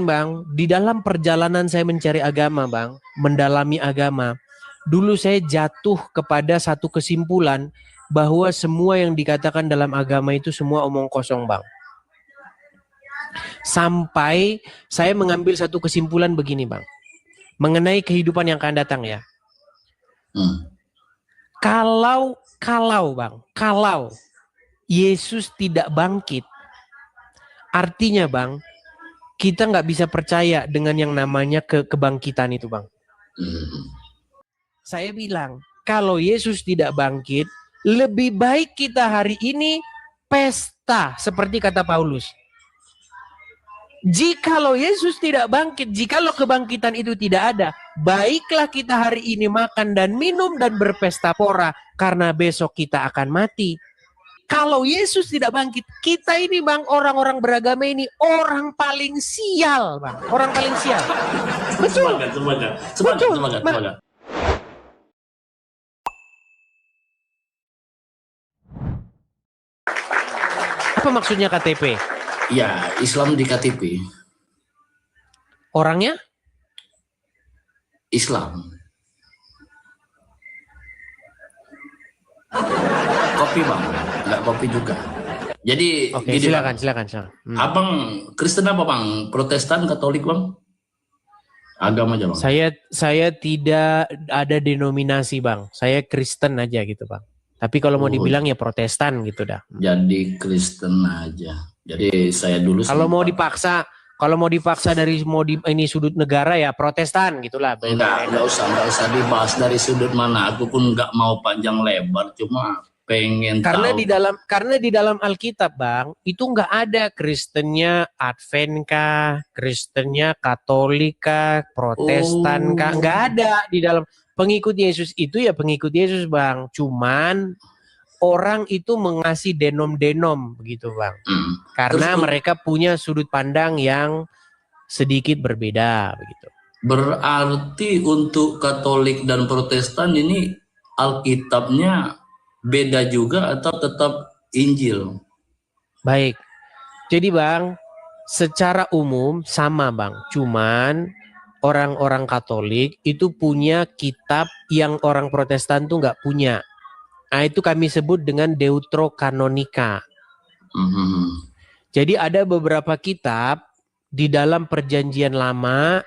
Bang, di dalam perjalanan saya mencari agama, Bang, mendalami agama, dulu saya jatuh kepada satu kesimpulan bahwa semua yang dikatakan dalam agama itu semua omong kosong, Bang. Sampai saya mengambil satu kesimpulan begini, Bang, mengenai kehidupan yang akan datang ya. Kalau Bang, kalau Yesus tidak bangkit, artinya, Bang, kita nggak bisa percaya dengan yang namanya kebangkitan itu, Bang. Saya bilang, kalau Yesus tidak bangkit, lebih baik kita hari ini pesta, seperti kata Paulus. Jikalau Yesus tidak bangkit, jikalau kebangkitan itu tidak ada, baiklah kita hari ini makan dan minum dan berpesta pora, karena besok kita akan mati. Kalau Yesus tidak bangkit, kita ini, Bang, orang-orang beragama ini orang paling sial, Bang. Orang paling sial. Betul. Semangat. Apa maksudnya KTP? Ya, Islam di KTP. Orangnya? Islam. Kopi, Bang. Enggak kopi juga. Jadi oke, gini, silakan. Abang Kristen apa, Bang? Protestan, Katolik, Bang? Agama aja, Bang. Saya tidak ada denominasi, Bang. Saya Kristen aja gitu, Bang. Tapi kalau mau dibilang ya Protestan gitu dah. Jadi Kristen aja. Jadi saya dulu kalau mau dipaksa dari ini sudut negara ya Protestan gitulah. Enggak usah dibahas dari sudut mana. Aku pun enggak mau panjang lebar, cuma pengen karena tahu. Karena di dalam Alkitab, Bang, itu enggak ada Kristennya Advent kah, Kristennya Katolik kah, Protestan kah, enggak ada di dalam. Pengikut Yesus itu ya pengikut Yesus, Bang. Cuman orang itu mengasih denom begitu, Bang. Karena mereka punya sudut pandang yang sedikit berbeda begitu. Berarti untuk Katolik dan Protestan ini Alkitabnya beda juga atau tetap Injil? Baik. Jadi, Bang, secara umum sama, Bang. Cuman orang-orang Katolik itu punya kitab yang orang Protestan tuh nggak punya. Nah, itu kami sebut dengan Deuterokanonika. Jadi ada beberapa kitab di dalam Perjanjian Lama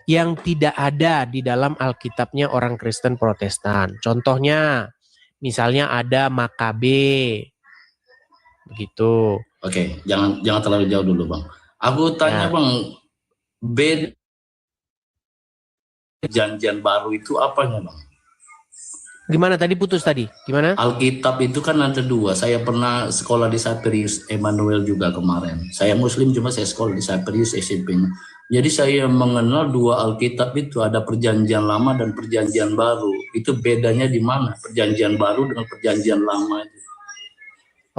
yang tidak ada di dalam Alkitabnya orang Kristen Protestan. Contohnya, misalnya ada Makabe, begitu. Oke, jangan terlalu jauh dulu, Bang. Aku tanya, Bang, Perjanjian Baru itu apanya, Bang? Gimana tadi putus tadi? Gimana? Alkitab itu kan ada dua. Saya pernah sekolah di Cyprius Emmanuel juga kemarin. Saya Muslim cuma saya sekolah di Cyprius SMP. Jadi saya mengenal dua Alkitab itu, ada Perjanjian Lama dan Perjanjian Baru. Itu bedanya di mana? Perjanjian Baru dengan Perjanjian Lama itu.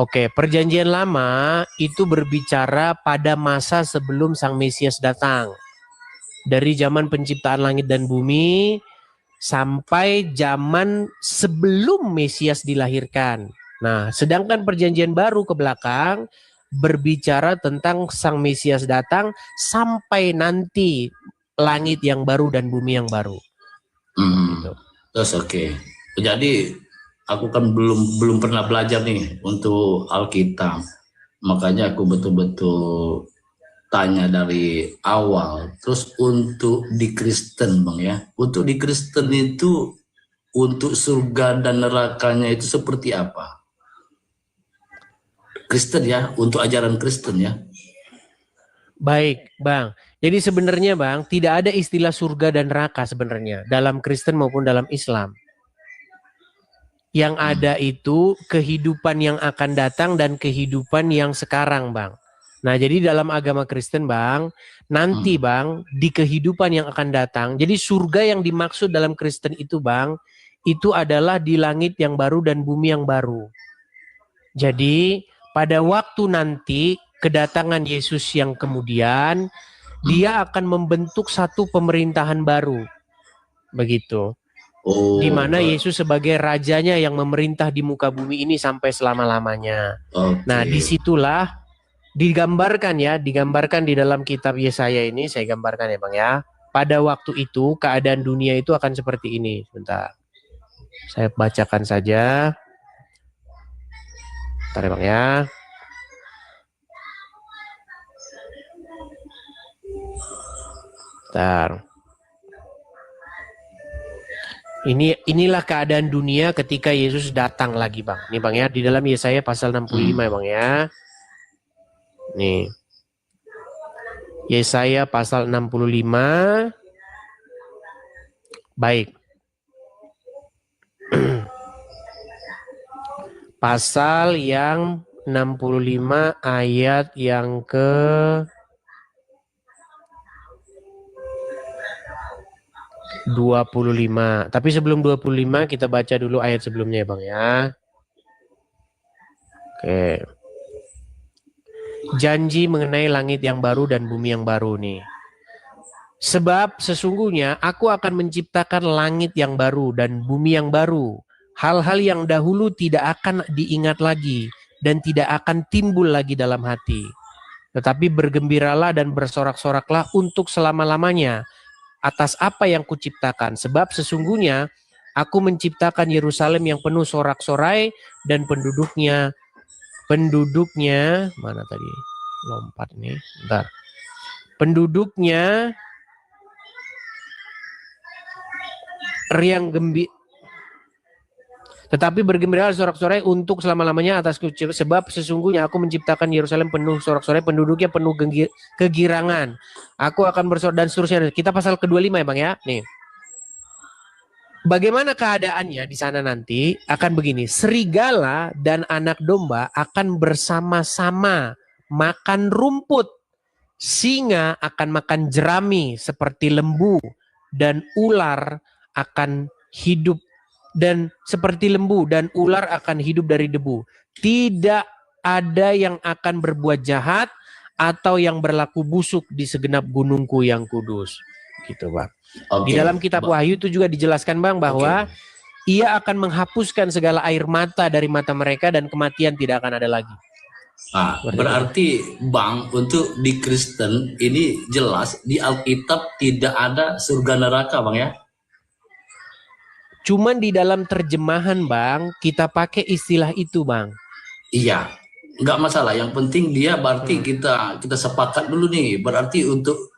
Oke, Perjanjian Lama itu berbicara pada masa sebelum Sang Mesias datang. Dari zaman penciptaan langit dan bumi sampai zaman sebelum Mesias dilahirkan. Nah, sedangkan Perjanjian Baru ke belakang berbicara tentang Sang Mesias datang sampai nanti langit yang baru dan bumi yang baru. Gitu. Terus oke. Jadi aku kan belum pernah belajar nih untuk Alkitab. Makanya aku betul-betul tanya dari awal. Terus untuk di Kristen, Bang, ya. Untuk di Kristen itu, untuk surga dan nerakanya itu seperti apa? Kristen ya, untuk ajaran Kristen ya. Baik, Bang. Jadi sebenarnya, Bang, tidak ada istilah surga dan neraka sebenarnya dalam Kristen maupun dalam Islam. Yang ada itu kehidupan yang akan datang dan kehidupan yang sekarang, Bang. Nah, jadi dalam agama Kristen, Bang, nanti, Bang, di kehidupan yang akan datang, jadi surga yang dimaksud dalam Kristen itu, Bang, itu adalah di langit yang baru dan bumi yang baru. Jadi, pada waktu nanti kedatangan Yesus yang kemudian, dia akan membentuk satu pemerintahan baru. Begitu. Di mana Yesus sebagai rajanya yang memerintah di muka bumi ini sampai selama-lamanya. Nah, disitulah digambarkan di dalam kitab Yesaya ini, saya gambarkan ya Bang ya. Pada waktu itu keadaan dunia itu akan seperti ini. Sebentar. Saya bacakan saja. Bentar ya Bang ya. Bentar. Inilah keadaan dunia ketika Yesus datang lagi Bang. Nih Bang ya, di dalam Yesaya pasal 65 ya Bang ya. Nih. Yesaya pasal 65. Baik. Pasal yang 65 ayat yang ke 25. Tapi sebelum 25 kita baca dulu ayat sebelumnya ya Bang ya. Oke. Janji mengenai langit yang baru dan bumi yang baru nih. Sebab sesungguhnya aku akan menciptakan langit yang baru dan bumi yang baru. Hal-hal yang dahulu tidak akan diingat lagi dan tidak akan timbul lagi dalam hati. Tetapi bergembiralah dan bersorak-soraklah untuk selama-lamanya atas apa yang kuciptakan. Sebab sesungguhnya aku menciptakan Yerusalem yang penuh sorak-sorai dan penduduknya mana tadi? Lompat nih. Bentar. Penduduknya riang gembira. Tetapi bergembiralah sorak-sorai untuk selama-lamanya atas sebab sesungguhnya aku menciptakan Yerusalem penuh sorak-sorai, penduduknya penuh kegirangan. Aku akan bersorak dan seterusnya. Kita pasal ke-25 ya Bang ya. Nih. Bagaimana keadaannya di sana nanti akan begini. Serigala dan anak domba akan bersama-sama makan rumput. Singa akan makan jerami seperti lembu dan ular akan hidup dan seperti lembu dan ular akan hidup dari debu. Tidak ada yang akan berbuat jahat atau yang berlaku busuk di segenap gunungku yang kudus. Gitu Bang. Di dalam kitab Wahyu itu juga dijelaskan Bang bahwa ia akan menghapuskan segala air mata dari mata mereka dan kematian tidak akan ada lagi. Berarti Bang, untuk di Kristen ini jelas di Alkitab tidak ada surga neraka Bang ya? Cuman di dalam terjemahan Bang, kita pakai istilah itu Bang. Iya, nggak masalah. Yang penting dia berarti kita sepakat dulu nih. Berarti untuk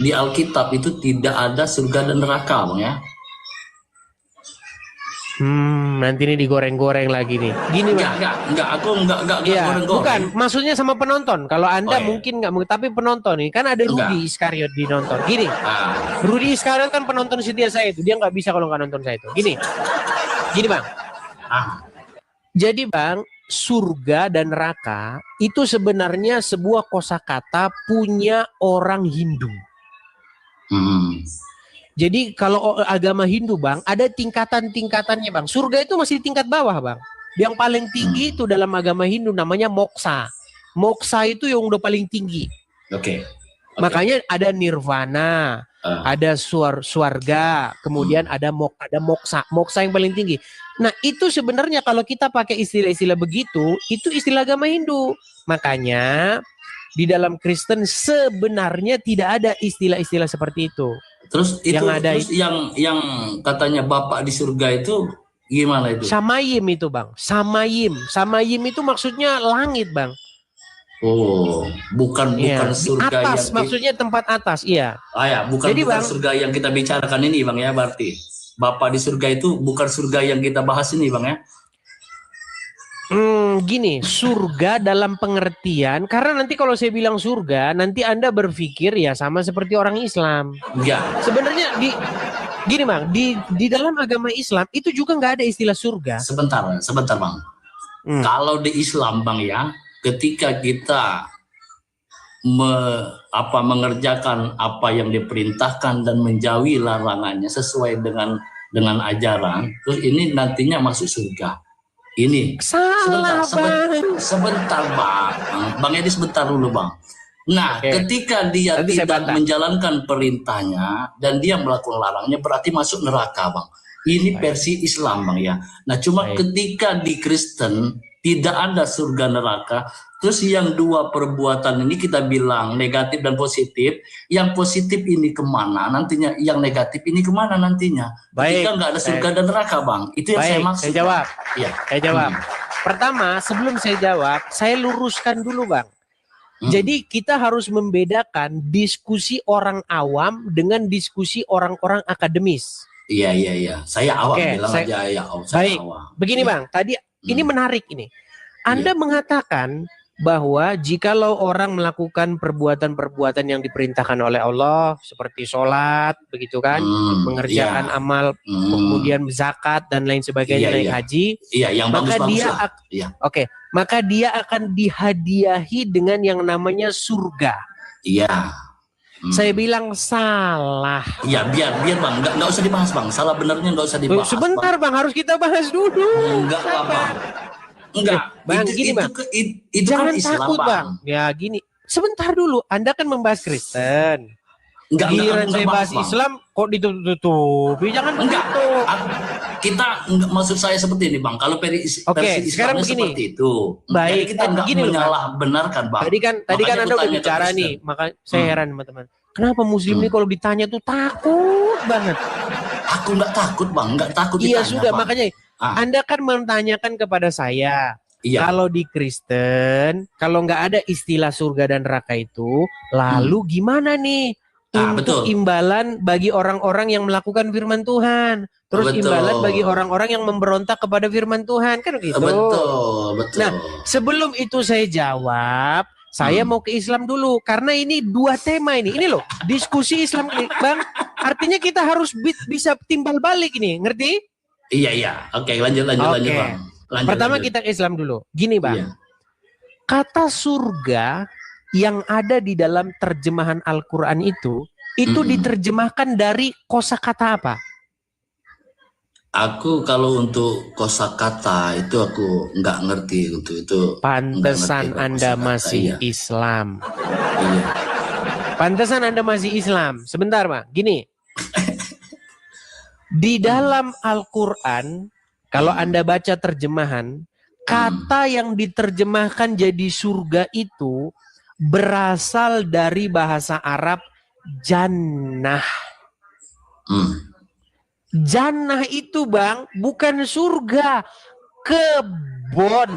di Alkitab itu tidak ada surga dan neraka Bang ya? Nanti ini digoreng-goreng lagi nih. Gini Bang. Enggak, aku enggak ya, goreng-goreng. Bukan, maksudnya sama penonton. Kalau Anda mungkin enggak, tapi penonton nih. Kan ada Rudy Iskariot di nonton. Gini, Rudy Iskariot kan penonton setia saya itu. Dia nggak bisa kalau nggak nonton saya itu. Gini Bang. Jadi Bang, surga dan neraka itu sebenarnya sebuah kosakata punya orang Hindu. Jadi kalau agama Hindu Bang, ada tingkatan-tingkatannya Bang. Surga itu masih di tingkat bawah Bang. Yang paling tinggi itu dalam agama Hindu namanya moksha. Moksha itu yang udah paling tinggi. Oke. Makanya ada nirvana, ada swarga, kemudian ada moksha. Moksha yang paling tinggi. Nah itu sebenarnya kalau kita pakai istilah-istilah begitu, itu istilah agama Hindu. Makanya di dalam Kristen sebenarnya tidak ada istilah-istilah seperti itu. Terus itu yang katanya Bapak di surga itu gimana itu? Samayim itu Bang. Samayim itu maksudnya langit Bang. Oh, bukan surga atas, yang maksudnya tempat atas, iya. Bukan Bang, surga yang kita bicarakan ini Bang ya, berarti Bapak di surga itu bukan surga yang kita bahas ini Bang ya. Gini, surga dalam pengertian, karena nanti kalau saya bilang surga, nanti Anda berpikir ya sama seperti orang Islam. Ya. Sebenarnya gini Bang, di dalam agama Islam itu juga nggak ada istilah surga. Sebentar Bang. Kalau di Islam Bang ya, ketika kita mengerjakan apa yang diperintahkan dan menjauhi larangannya sesuai dengan ajaran, terus ini nantinya masuk surga. Ini sebentar Bang Edi, sebentar dulu Bang. Nah, ketika dia tidak menjalankan perintahnya dan dia melakukan larangnya, berarti masuk neraka Bang. Ini versi Islam Bang ya. Nah, cuma ketika di Kristen tidak ada surga neraka, Terus yang dua perbuatan ini kita bilang negatif dan positif. Yang positif ini kemana nantinya? Yang negatif ini kemana nantinya? Baik. Ketika nggak ada surga dan neraka, Bang. Itu yang saya maksud. Saya jawab. Ya. Saya jawab. Pertama, sebelum saya jawab, saya luruskan dulu, Bang. Jadi kita harus membedakan diskusi orang awam dengan diskusi orang-orang akademis. Iya. Saya awam, bilang aja ya. Baik. Awam. Begini, Bang. Tadi ini menarik ini. Anda mengatakan bahwa jikalau orang melakukan perbuatan-perbuatan yang diperintahkan oleh Allah seperti sholat, begitu kan, mengerjakan amal, kemudian zakat dan lain sebagainya, naik haji, yang maka dia maka dia akan dihadiahi dengan yang namanya surga. Iya. Saya bilang salah. Iya, biar Bang, nggak usah dibahas, Bang. Salah benernya nggak usah dibahas. Sebentar, Bang, harus kita bahas dulu. Enggak, Bang. Enggak, Bang, gini Bang, itu jangan kan Islam, takut Bang. Ya gini, sebentar dulu, Anda kan membahas Kristen. Giliran saya bahas Islam, kok ditutup-tutupi? Jangan begitu. Kita maksud saya seperti ini, Bang. Kalau versi Islamnya seperti itu, baik, kita nggak menyalah benarkan, Bang. Tadi kan Anda udah bicara nih, maka saya heran teman-teman. Kenapa Muslim ini kalau ditanya tuh takut banget? Aku nggak takut, Bang. Nggak takut ditanya. Iya sudah, Bang. Makanya Anda kan menanyakan kepada saya, kalau di Kristen, kalau nggak ada istilah surga dan neraka itu, lalu gimana nih untuk imbalan bagi orang-orang yang melakukan firman Tuhan, terus imbalan bagi orang-orang yang memberontak kepada firman Tuhan, kan gitu. Betul. Nah, sebelum itu saya jawab, saya mau ke Islam dulu, karena ini dua tema ini loh, diskusi Islam ini, Bang. Artinya kita harus bisa timbal balik ini, ngerti? Iya. Oke, lanjut Bang. Pertama kita ke Islam dulu. Gini, Bang. Iya. Kata surga yang ada di dalam terjemahan Al-Qur'an itu diterjemahkan dari kosakata apa? Aku kalau untuk kosakata itu aku nggak ngerti untuk itu. Pantesan Anda masih Islam. Iya. Pantesan Anda masih Islam. Sebentar, Bang. Gini. Di dalam Al-Qur'an, kalau Anda baca terjemahan, kata yang diterjemahkan jadi surga itu berasal dari bahasa Arab jannah. Jannah itu, Bang, bukan surga, kebon.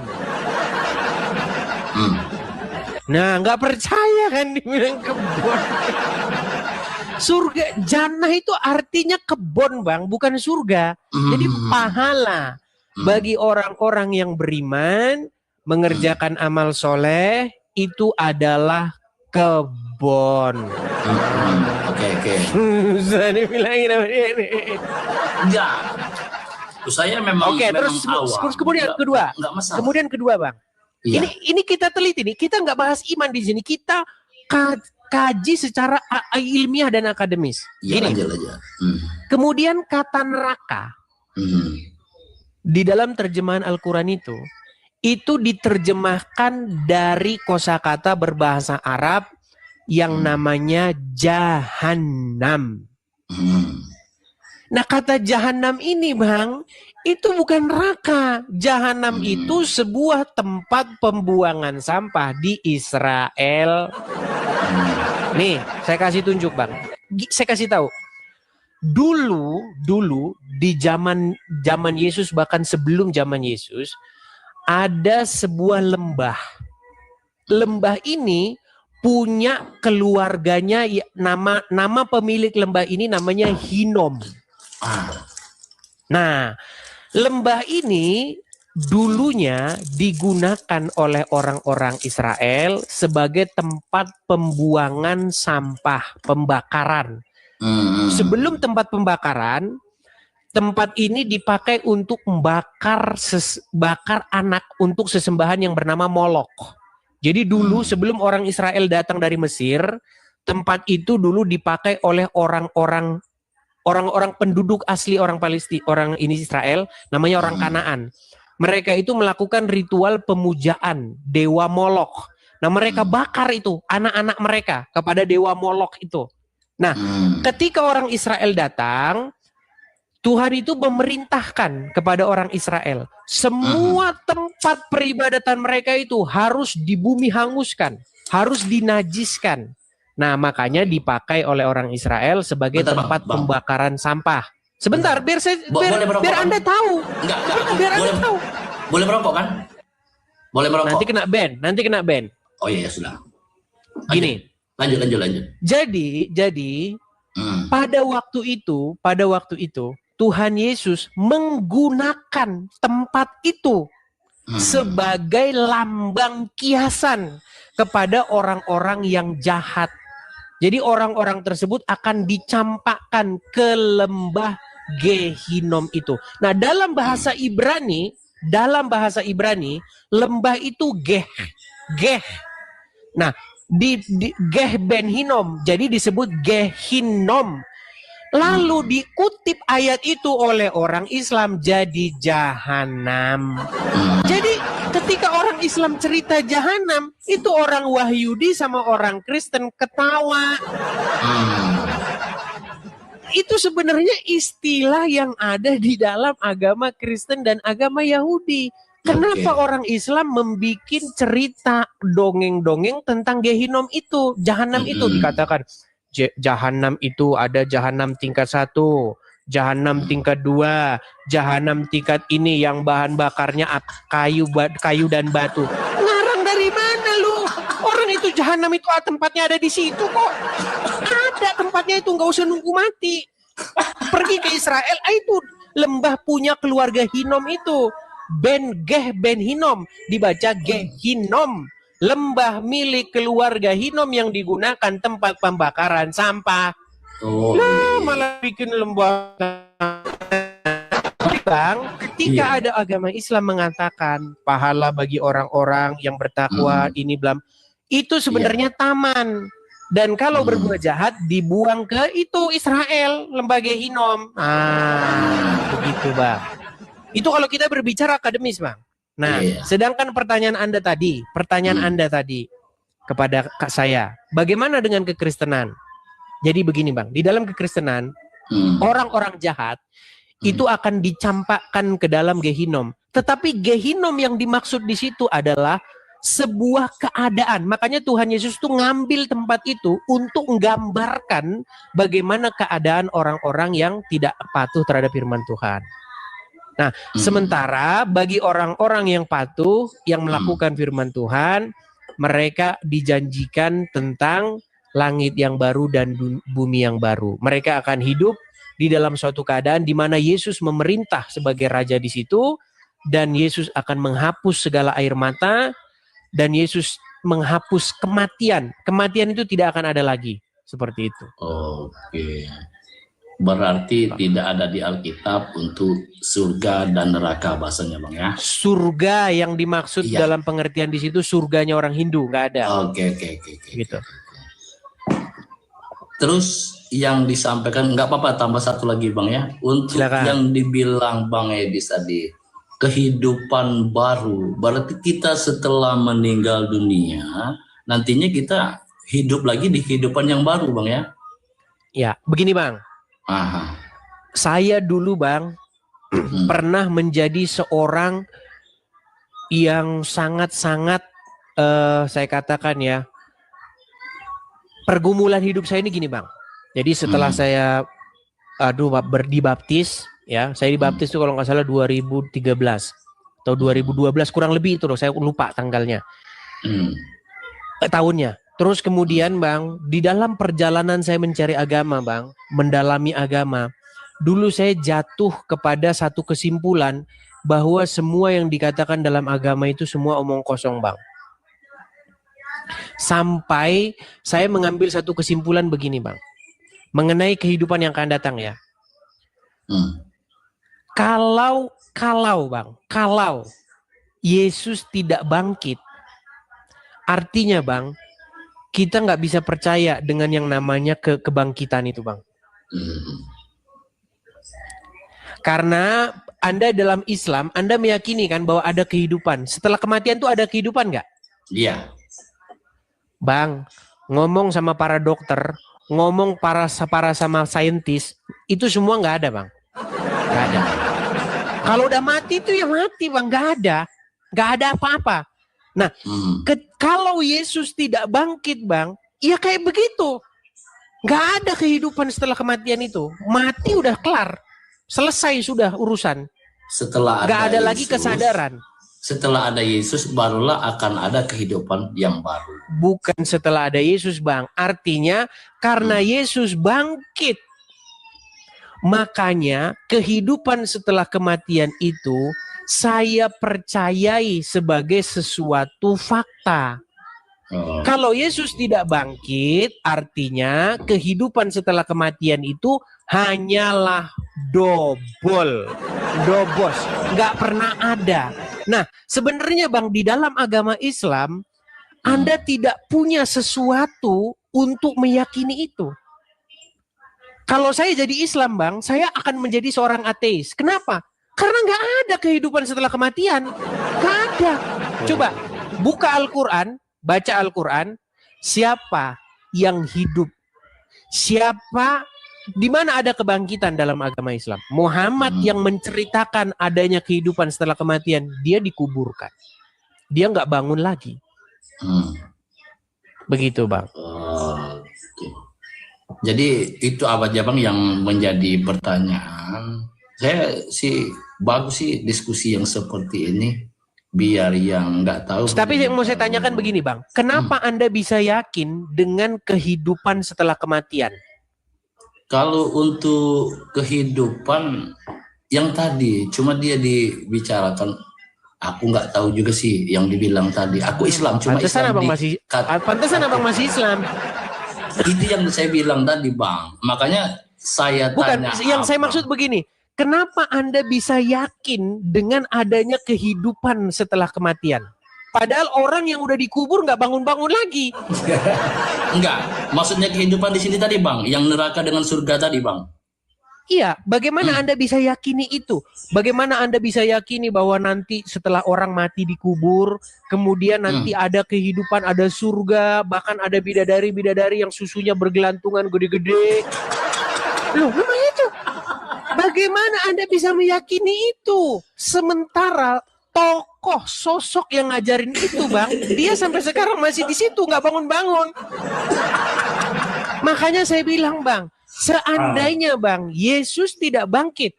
Nah, nggak percaya kan dibilang kebon. Surga, jannah itu artinya kebon, Bang, bukan surga. Jadi pahala bagi orang-orang yang beriman, mengerjakan amal soleh, itu adalah kebon. Oke. Saya dibilangin sama dia ini. Enggak. Saya memang terus kemudian kedua. Kemudian kedua, Bang. Iya. Ini kita teliti nih. Kita nggak bahas iman di sini. Kita kaji secara ilmiah dan akademis. Gini. Kemudian kata neraka di dalam terjemahan Al-Quran itu diterjemahkan dari kosakata berbahasa Arab yang namanya jahannam. Nah, kata jahannam ini, Bang, itu bukan neraka. Jahannam itu sebuah tempat pembuangan sampah di Israel. Nih, saya kasih tunjuk, Bang. Saya kasih tahu. Dulu di zaman Yesus, bahkan sebelum zaman Yesus, ada sebuah lembah. Lembah ini punya keluarganya, nama pemilik lembah ini namanya Hinom. Nah, lembah ini dulunya digunakan oleh orang-orang Israel sebagai tempat pembuangan sampah, pembakaran. Sebelum tempat pembakaran, tempat ini dipakai untuk bakar anak untuk sesembahan yang bernama Molok. Jadi dulu sebelum orang Israel datang dari Mesir, tempat itu dulu dipakai oleh orang-orang penduduk asli orang Palestina, orang ini Israel, namanya orang Kanaan. Mereka itu melakukan ritual pemujaan dewa Molok. Nah, mereka bakar itu anak-anak mereka kepada dewa Molok itu. Nah, ketika orang Israel datang, Tuhan itu memerintahkan kepada orang Israel, tempat peribadatan mereka itu harus di bumi hanguskan, harus dinajiskan. Nah, makanya dipakai oleh orang Israel sebagai Bentar, tempat Bang. pembakaran sampah. Sebentar, biar Boleh merokok, biar kan? Anda tahu. Enggak, Biar boleh, Anda tahu. boleh merokok kan? Boleh merokok. Nanti kena ban. Oh iya, sudah. Gini. Lanjut. Jadi pada waktu itu Tuhan Yesus menggunakan tempat itu sebagai lambang kiasan kepada orang-orang yang jahat. Jadi orang-orang tersebut akan dicampakkan ke lembah Gehinom itu. Nah, dalam bahasa Ibrani, lembah itu Geh. Nah, di Geh Ben Hinom, jadi disebut Gehinom. Lalu dikutip ayat itu oleh orang Islam jadi jahanam. Jadi ketika orang Islam cerita jahanam, itu orang Wahyudi sama orang Kristen ketawa. Itu sebenarnya istilah yang ada di dalam agama Kristen dan agama Yahudi. Kenapa orang Islam membuat cerita dongeng-dongeng tentang Gehinom itu, jahanam itu dikatakan jahanam itu ada jahanam tingkat 1, jahanam tingkat 2, jahanam tingkat ini yang bahan bakarnya kayu dan batu. Ngarang dari mana lu? Orang itu jahanam itu tempatnya ada di situ kok. Ada tempatnya itu, nggak usah nunggu mati. Pergi ke Israel, itu lembah punya keluarga Hinom itu. Ben Hinom, dibaca Gehinom. Lembah milik keluarga Hinom yang digunakan tempat pembakaran sampah. Malah bikin lembah. Bang, ketika ada agama Islam mengatakan pahala bagi orang-orang yang bertakwa, ini belum, itu sebenarnya taman. Dan kalau berbuat jahat dibuang ke itu Israel, lembah Gehinom. Begitu, Bang. Itu kalau kita berbicara akademis, Bang. Nah, sedangkan pertanyaan Anda tadi kepada saya, bagaimana dengan kekristenan? Jadi begini, Bang, di dalam kekristenan orang-orang jahat itu akan dicampakkan ke dalam Gehinom. Tetapi Gehinom yang dimaksud di situ adalah sebuah keadaan. Makanya Tuhan Yesus tuh ngambil tempat itu untuk menggambarkan bagaimana keadaan orang-orang yang tidak patuh terhadap firman Tuhan. Nah, sementara bagi orang-orang yang patuh, yang melakukan firman Tuhan, mereka dijanjikan tentang langit yang baru dan bumi yang baru. Mereka akan hidup di dalam suatu keadaan di mana Yesus memerintah sebagai raja di situ, dan Yesus akan menghapus segala air mata, dan Yesus menghapus kematian. Kematian itu tidak akan ada lagi. Seperti itu. Oke. Berarti tidak ada di Alkitab untuk surga dan neraka bahasanya, Bang, ya? Surga yang dimaksud dalam pengertian di situ surganya orang Hindu, nggak ada. Oke. Gitu. Terus yang disampaikan, nggak apa-apa, tambah satu lagi, Bang, ya. Untuk yang dibilang Bang Edis tadi, kehidupan baru. Berarti kita setelah meninggal dunia, nantinya kita hidup lagi di kehidupan yang baru, Bang, ya? Ya, begini, Bang. Saya dulu, Bang, pernah menjadi seorang yang sangat-sangat saya katakan ya, pergumulan hidup saya ini gini, Bang. Jadi setelah saya dibaptis, ya, saya dibaptis itu kalau nggak salah 2013 atau 2012, kurang lebih itu loh, saya lupa tanggalnya, tahunnya. Terus kemudian, Bang, di dalam perjalanan saya mencari agama, Bang, mendalami agama, dulu saya jatuh kepada satu kesimpulan bahwa semua yang dikatakan dalam agama itu semua omong kosong, Bang. Sampai saya mengambil satu kesimpulan begini, Bang, mengenai kehidupan yang akan datang, ya. Kalau Yesus tidak bangkit, artinya, Bang, kita nggak bisa percaya dengan yang namanya kebangkitan itu, Bang. Karena Anda dalam Islam, Anda meyakini kan bahwa ada kehidupan. Setelah kematian itu ada kehidupan nggak? Iya. Bang, ngomong sama para dokter, ngomong para sama saintis, itu semua nggak ada, Bang. Nggak ada. Kalau udah mati itu ya mati, Bang, nggak ada. nggak ada apa-apa. Nah, kalau Yesus tidak bangkit, Bang, ya kayak begitu. Nggak ada kehidupan setelah kematian itu. Mati udah kelar. Selesai sudah urusan. Setelah nggak ada Yesus, lagi kesadaran. Setelah ada Yesus, barulah akan ada kehidupan yang baru. Bukan setelah ada Yesus, Bang. Artinya karena Yesus bangkit, makanya kehidupan setelah kematian itu saya percayai sebagai sesuatu fakta. Kalau Yesus tidak bangkit, artinya kehidupan setelah kematian itu hanyalah dobos, nggak pernah ada. Nah, sebenarnya Bang, di dalam agama Islam, Anda tidak punya sesuatu untuk meyakini itu. Kalau saya jadi Islam, Bang, saya akan menjadi seorang ateis. Kenapa? Karena nggak ada kehidupan setelah kematian. Nggak ada. Coba buka Al-Quran, baca Al-Quran. Siapa yang hidup? Siapa? Di mana ada kebangkitan dalam agama Islam? Muhammad yang menceritakan adanya kehidupan setelah kematian, dia dikuburkan. Dia nggak bangun lagi. Begitu, Bang. Jadi itu apa aja, Bang, yang menjadi pertanyaan. Saya sih bagus sih diskusi yang seperti ini, biar yang nggak tahu. Tapi yang mau saya tanyakan begini, Bang, kenapa Anda bisa yakin dengan kehidupan setelah kematian? Kalau untuk kehidupan yang tadi, cuma dia dibicarakan, aku nggak tahu juga sih yang dibilang tadi. Aku Islam, cuma pantesan Islam pantesan abang masih Islam. Itu yang saya bilang tadi, Bang. Makanya saya tanya. Yang saya maksud begini. Kenapa Anda bisa yakin dengan adanya kehidupan setelah kematian? Padahal orang yang udah dikubur nggak bangun-bangun lagi. Enggak, maksudnya kehidupan di sini tadi, Bang. Yang neraka dengan surga tadi, Bang. Iya, bagaimana Anda bisa yakini itu? Bagaimana Anda bisa yakini bahwa nanti setelah orang mati dikubur, kemudian nanti ada kehidupan, ada surga, bahkan ada bidadari-bidadari yang susunya bergelantungan gede-gede. Loh, memang itu. Bagaimana Anda bisa meyakini itu? Sementara tokoh sosok yang ngajarin itu, Bang, dia sampai sekarang masih di situ, nggak bangun-bangun. Makanya saya bilang, Bang, seandainya, Bang, Yesus tidak bangkit.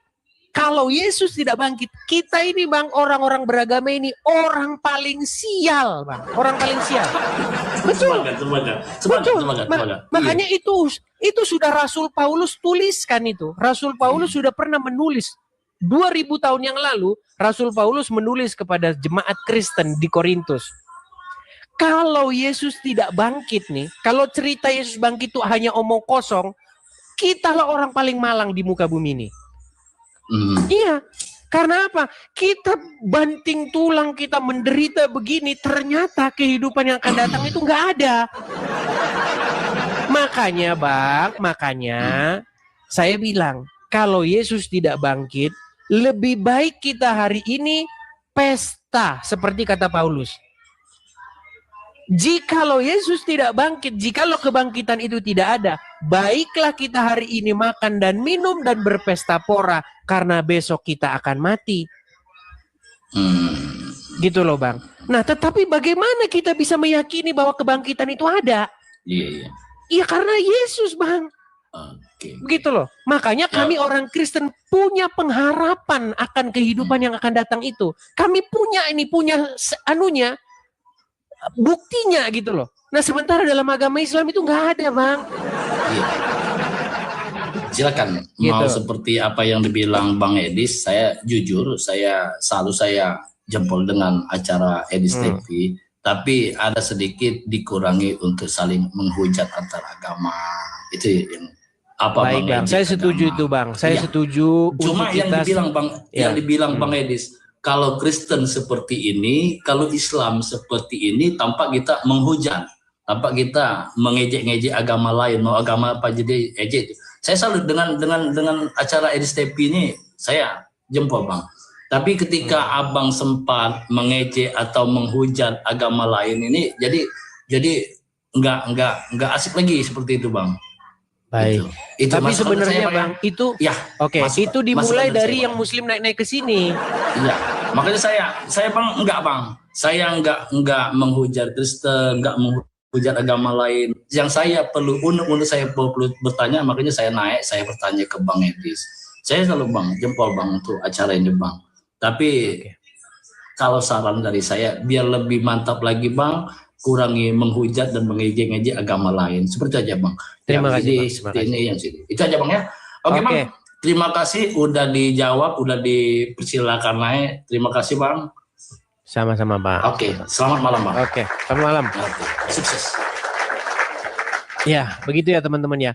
Kalau Yesus tidak bangkit, kita ini, Bang, orang-orang beragama ini orang paling sial, Bang. Orang paling sial. Betul. Semangat. Makanya itu sudah Rasul Paulus tuliskan itu. Rasul Paulus sudah pernah menulis 2000 tahun yang lalu. Rasul Paulus menulis kepada jemaat Kristen di Korintus. Kalau Yesus tidak bangkit nih, kalau cerita Yesus bangkit itu hanya omong kosong, kitalah orang paling malang di muka bumi ini. Iya, karena apa? Kita banting tulang, kita menderita begini, ternyata kehidupan yang akan datang itu nggak ada. Makanya, Bang, saya bilang, kalau Yesus tidak bangkit, lebih baik kita hari ini pesta, seperti kata Paulus. Jikalau Yesus tidak bangkit, jikalau kebangkitan itu tidak ada, baiklah kita hari ini makan dan minum dan berpesta pora, karena besok kita akan mati. Gitu loh, Bang. Nah, tetapi bagaimana kita bisa meyakini bahwa kebangkitan itu ada? Iya. Iya, karena Yesus, Bang. Begitu loh. Makanya kami orang Kristen punya pengharapan akan kehidupan yang akan datang itu. Kami punya anunya, buktinya gitu loh. Nah, sementara dalam agama Islam itu nggak ada, Bang. Iya. Silakan. Gitu. Mau seperti apa yang dibilang Bang Edis, saya jujur, saya jempol dengan acara Edis TV, tapi ada sedikit dikurangi untuk saling menghujat antar agama. Itu yang apa? Baik, Bang. Saya setuju itu, Bang. Saya setuju. Cuma yang dibilang Bang Edis, kalau Kristen seperti ini, kalau Islam seperti ini, tampak kita menghujat, tampak kita mengejek-ngejek agama lain, mau agama apa jadi ejek. Saya salut dengan acara Edis TV ini, saya jempol, Bang. Tapi ketika Abang sempat mengejek atau menghujat agama lain ini, jadi nggak asik lagi seperti itu, Bang. Baik. Itu tapi sebenarnya, Bang, itu ya, itu dimulai dari yang Muslim naik-naik ke sini. Iya. Makanya saya Bang enggak Bang. Saya enggak menghujat Kristen, enggak menghujat agama lain. Yang saya perlu untuk saya perlu bertanya, makanya saya naik, saya bertanya ke Bang Edis. Saya selalu Bang, jempol Bang untuk acara ini Bang. Tapi kalau saran dari saya, biar lebih mantap lagi Bang, kurangi menghujat dan mengejek-ngejek agama lain. Seperti aja Bang. Terima kasih, Bang. Seperti ini yang sini. Itu aja Bang ya. Oke Bang. Terima kasih udah dijawab, udah dipersilakan naik. Terima kasih Bang. Sama-sama Bang. Oke, selamat malam Bang. Oke, selamat malam. Sukses. Ya, begitu ya teman-teman ya.